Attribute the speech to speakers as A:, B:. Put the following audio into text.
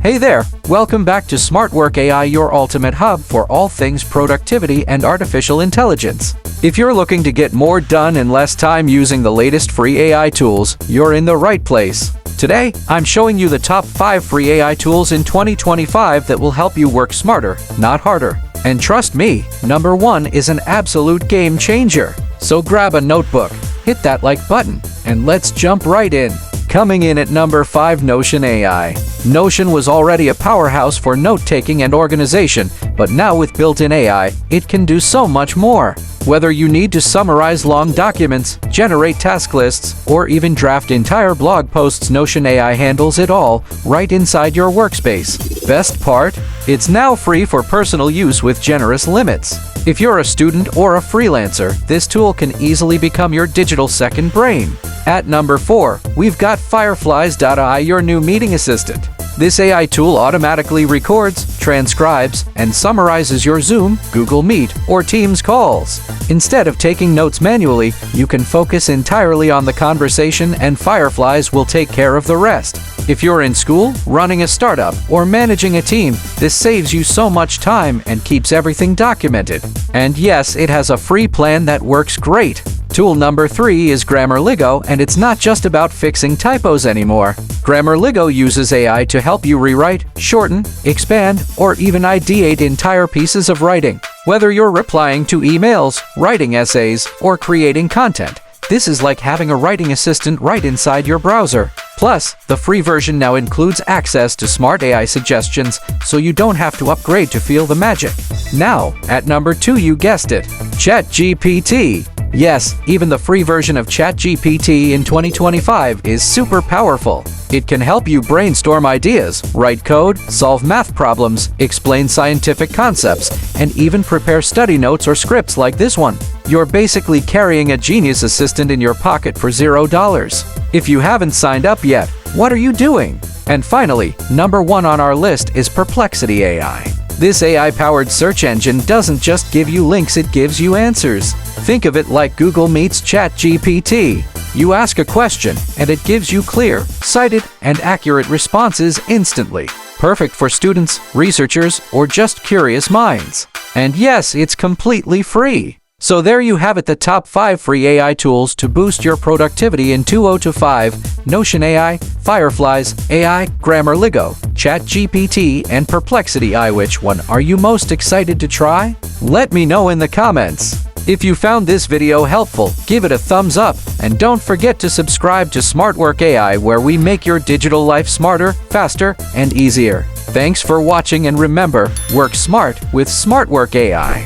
A: Hey there, welcome back to SmartWork AI, your ultimate hub for all things productivity and artificial intelligence. If you're looking to get more done in less time using the latest free AI tools, you're in the right place. Today, I'm showing you the top 5 free AI tools in 2025 that will help you work smarter, not harder. And trust me, number 1 is an absolute game changer. So grab a notebook, hit that like button, and let's jump right in. Coming in at number 5, Notion AI. Notion was already a powerhouse for note-taking and organization, but now with built-in AI, it can do so much more. Whether you need to summarize long documents, generate task lists, or even draft entire blog posts, Notion AI handles it all right inside your workspace. Best part? It's now free for personal use with generous limits. If you're a student or a freelancer, this tool can easily become your digital second brain. At number 4, we've got Fireflies.ai, your new meeting assistant. This AI tool automatically records, transcribes, and summarizes your Zoom, Google Meet, or Teams calls. Instead of taking notes manually, you can focus entirely on the conversation, and Fireflies will take care of the rest. If you're in school, running a startup, or managing a team, this saves you so much time and keeps everything documented. And yes, it has a free plan that works great. Tool number 3 is GrammarlyGO, and it's not just about fixing typos anymore. GrammarlyGO uses AI to help you rewrite, shorten, expand, or even ideate entire pieces of writing. Whether you're replying to emails, writing essays, or creating content, this is like having a writing assistant right inside your browser. Plus, the free version now includes access to smart AI suggestions, so you don't have to upgrade to feel the magic. Now, at number 2, you guessed it, ChatGPT. Yes, even the free version of ChatGPT in 2025 is super powerful. It can help you brainstorm ideas, write code, solve math problems, explain scientific concepts, and even prepare study notes or scripts like this one. You're basically carrying a genius assistant in your pocket for $0. If you haven't signed up yet, what are you doing? And finally, number 1 on our list is Perplexity AI. This AI-powered search engine doesn't just give you links, it gives you answers. Think of it like Google meets ChatGPT. You ask a question, and it gives you clear, cited, and accurate responses instantly. Perfect for students, researchers, or just curious minds. And yes, it's completely free. So there you have it, the top 5 free AI tools to boost your productivity in 2025. Notion AI, Fireflies AI, GrammarlyGO, ChatGPT, and Perplexity AI. Which one are you most excited to try? Let me know in the comments. If you found this video helpful, give it a thumbs up, and don't forget to subscribe to SmartWork AI, where we make your digital life smarter, faster, and easier. Thanks for watching, and remember, work smart with SmartWork AI.